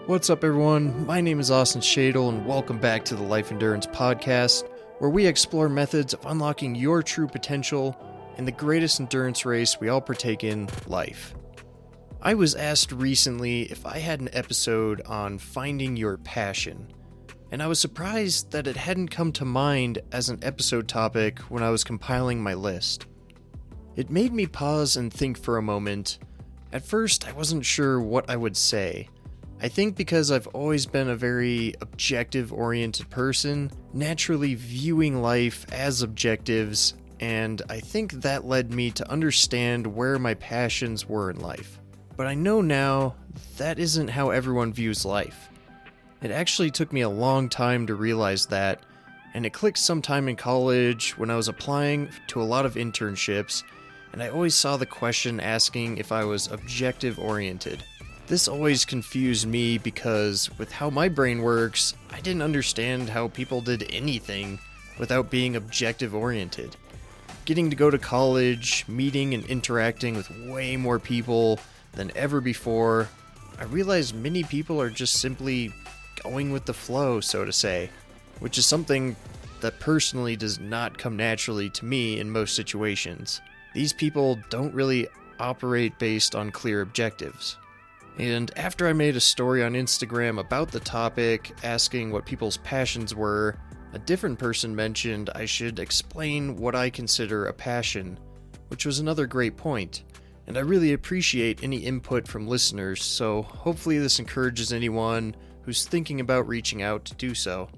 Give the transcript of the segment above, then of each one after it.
What's up, everyone? My name is Austin Shadle, and welcome back to the Life Endurance Podcast, where we explore methods of unlocking your true potential in the greatest endurance race we all partake in, life. I was asked recently if I had an episode on finding your passion, and I was surprised that it hadn't come to mind as an episode topic when I was compiling my list. It made me pause and think for a moment. At first, I wasn't sure what I would say. I think because I've always been a very objective-oriented person, naturally viewing life as objectives, and I think that led me to understand where my passions were in life. But I know now that isn't how everyone views life. It actually took me a long time to realize that, and it clicked sometime in college when I was applying to a lot of internships, and I always saw the question asking if I was objective-oriented. This always confused me because, with how my brain works, I didn't understand how people did anything without being objective-oriented. Getting to go to college, meeting and interacting with way more people than ever before, I realized many people are just simply going with the flow, so to say, which is something that personally does not come naturally to me in most situations. These people don't really operate based on clear objectives. And after I made a story on Instagram about the topic, asking what people's passions were, a different person mentioned I should explain what I consider a passion, which was another great point, and I really appreciate any input from listeners, so hopefully this encourages anyone who's thinking about reaching out to do so.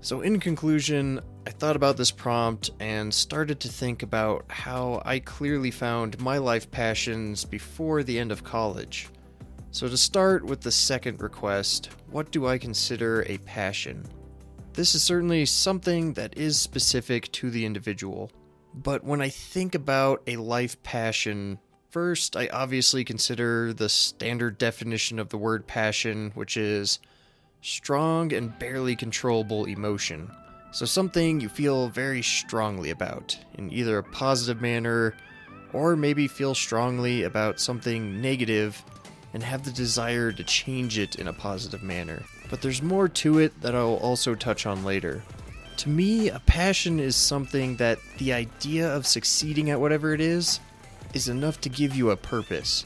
So in conclusion, I thought about this prompt and started to think about how I clearly found my life passions before the end of college. So to start with the second request, what do I consider a passion? This is certainly something that is specific to the individual. But when I think about a life passion, first I obviously consider the standard definition of the word passion, which is strong and barely controllable emotion. So something you feel very strongly about, in either a positive manner, or maybe feel strongly about something negative and have the desire to change it in a positive manner. But there's more to it that I'll also touch on later. To me, a passion is something that the idea of succeeding at whatever it is enough to give you a purpose.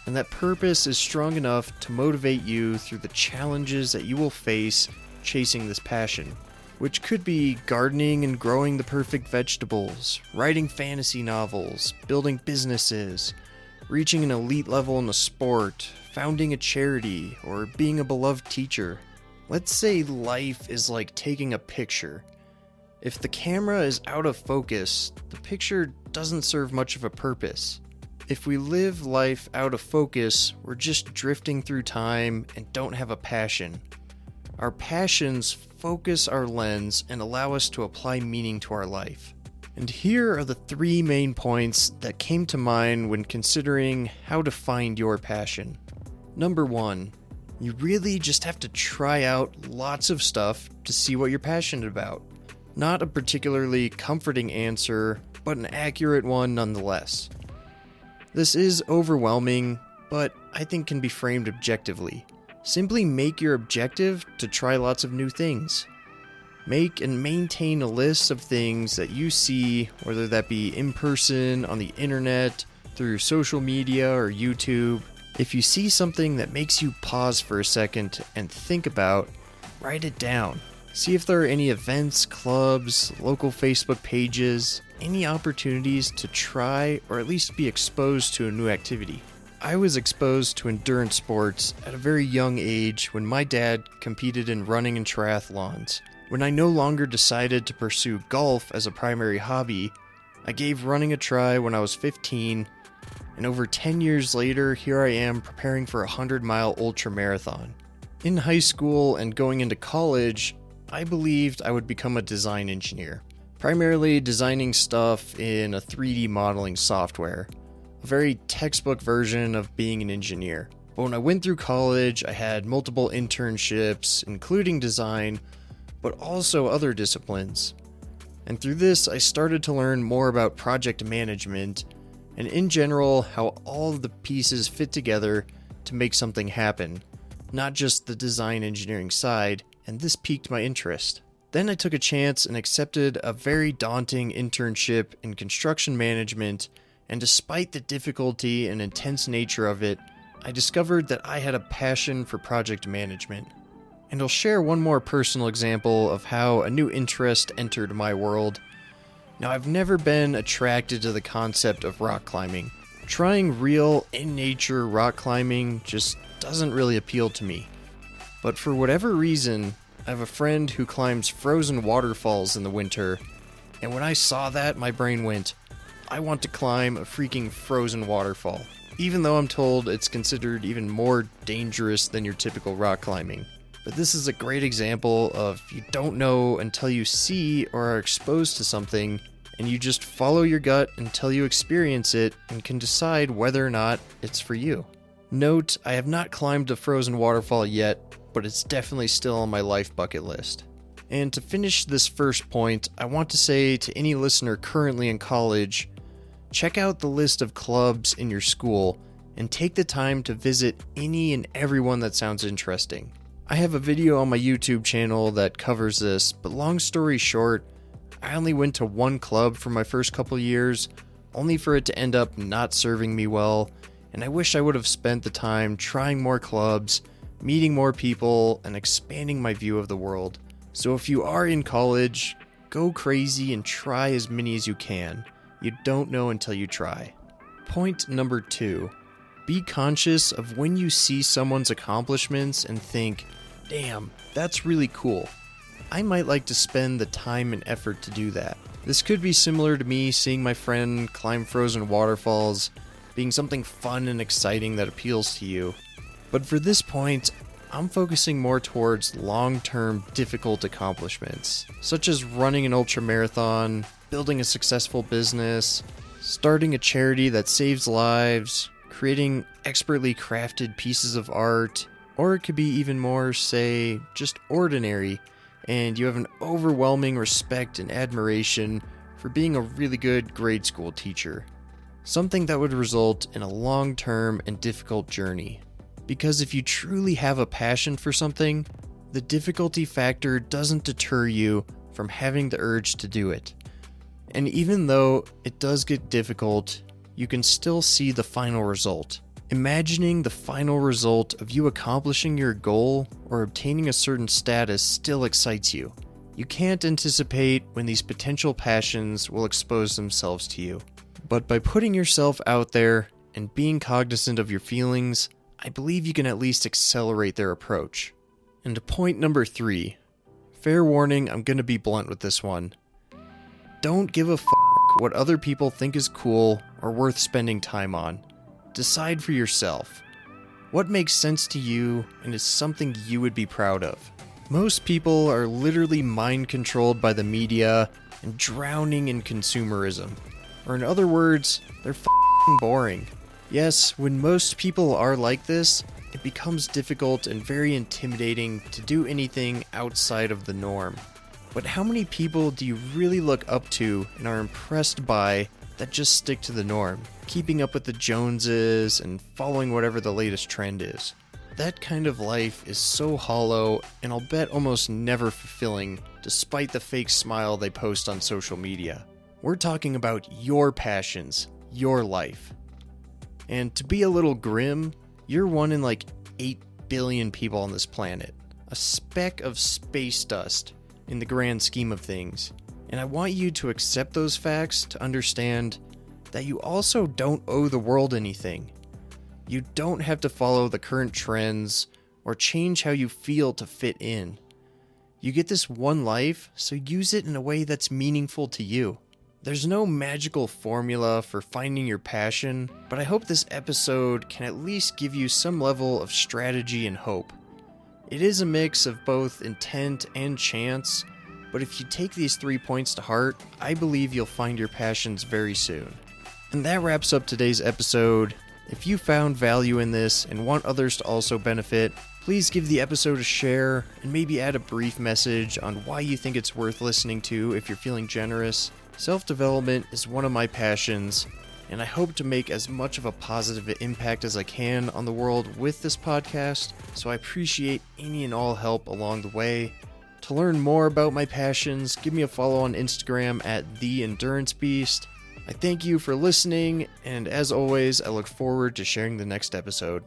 And that purpose is strong enough to motivate you through the challenges that you will face chasing this passion, which could be gardening and growing the perfect vegetables, writing fantasy novels, building businesses, reaching an elite level in a sport, founding a charity, or being a beloved teacher. Let's say life is like taking a picture. If the camera is out of focus, the picture doesn't serve much of a purpose. If we live life out of focus, we're just drifting through time and don't have a passion. Our passions focus our lens and allow us to apply meaning to our life. And here are the three main points that came to mind when considering how to find your passion. Number one, you really just have to try out lots of stuff to see what you're passionate about. Not a particularly comforting answer, but an accurate one nonetheless. This is overwhelming, but I think can be framed objectively. Simply make your objective to try lots of new things. Make and maintain a list of things that you see, whether that be in person, on the internet, through social media or YouTube. If you see something that makes you pause for a second and think about, write it down. See if there are any events, clubs, local Facebook pages, any opportunities to try or at least be exposed to a new activity. I was exposed to endurance sports at a very young age when my dad competed in running and triathlons. When I no longer decided to pursue golf as a primary hobby, I gave running a try when I was 15, and over 10 years later, here I am preparing for a 100-mile ultramarathon. In high school and going into college, I believed I would become a design engineer, primarily designing stuff in a 3D modeling software, a very textbook version of being an engineer. But when I went through college, I had multiple internships, including design, but also other disciplines. And through this, I started to learn more about project management, and in general, how all of the pieces fit together to make something happen, not just the design engineering side, and this piqued my interest. Then I took a chance and accepted a very daunting internship in construction management, and despite the difficulty and intense nature of it, I discovered that I had a passion for project management. And I'll share one more personal example of how a new interest entered my world. Now, I've never been attracted to the concept of rock climbing. Trying real, in-nature rock climbing just doesn't really appeal to me. But for whatever reason, I have a friend who climbs frozen waterfalls in the winter, and when I saw that, my brain went, I want to climb a freaking frozen waterfall, even though I'm told it's considered even more dangerous than your typical rock climbing. But this is a great example of you don't know until you see or are exposed to something, and you just follow your gut until you experience it and can decide whether or not it's for you. Note, I have not climbed a frozen waterfall yet, but it's definitely still on my life bucket list. And to finish this first point, I want to say to any listener currently in college, check out the list of clubs in your school and take the time to visit any and everyone that sounds interesting. I have a video on my YouTube channel that covers this, but long story short, I only went to one club for my first couple years, only for it to end up not serving me well, and I wish I would have spent the time trying more clubs, meeting more people, and expanding my view of the world. So if you are in college, go crazy and try as many as you can. You don't know until you try. Point number 2. Be conscious of when you see someone's accomplishments and think, damn, that's really cool. I might like to spend the time and effort to do that. This could be similar to me seeing my friend climb frozen waterfalls, being something fun and exciting that appeals to you. But for this point, I'm focusing more towards long-term difficult accomplishments, such as running an ultramarathon, building a successful business, starting a charity that saves lives, creating expertly crafted pieces of art, or it could be even more, say, just ordinary, and you have an overwhelming respect and admiration for being a really good grade school teacher. Something that would result in a long-term and difficult journey. Because if you truly have a passion for something, the difficulty factor doesn't deter you from having the urge to do it. And even though it does get difficult, you can still see the final result. Imagining the final result of you accomplishing your goal or obtaining a certain status still excites you. You can't anticipate when these potential passions will expose themselves to you. But by putting yourself out there and being cognizant of your feelings, I believe you can at least accelerate their approach. And to point number 3, fair warning, I'm going to be blunt with this one. Don't give a f*** what other people think is cool or worth spending time on. Decide for yourself. What makes sense to you and is something you would be proud of. Most people are literally mind-controlled by the media and drowning in consumerism. Or in other words, they're f***ing boring. Yes, when most people are like this, it becomes difficult and very intimidating to do anything outside of the norm. But how many people do you really look up to and are impressed by that just stick to the norm, keeping up with the Joneses and following whatever the latest trend is? That kind of life is so hollow and I'll bet almost never fulfilling, despite the fake smile they post on social media. We're talking about your passions, your life. And to be a little grim, you're one in like 8 billion people on this planet. A speck of space dust in the grand scheme of things. And I want you to accept those facts to understand that you also don't owe the world anything. You don't have to follow the current trends or change how you feel to fit in. You get this one life, so use it in a way that's meaningful to you. There's no magical formula for finding your passion, but I hope this episode can at least give you some level of strategy and hope. It is a mix of both intent and chance, but if you take these 3 points to heart, I believe you'll find your passions very soon. And that wraps up today's episode. If you found value in this and want others to also benefit, please give the episode a share and maybe add a brief message on why you think it's worth listening to if you're feeling generous. Self-development is one of my passions, and I hope to make as much of a positive impact as I can on the world with this podcast, so I appreciate any and all help along the way. To learn more about my passions, give me a follow on Instagram at TheEnduranceBeast. I thank you for listening, and as always, I look forward to sharing the next episode.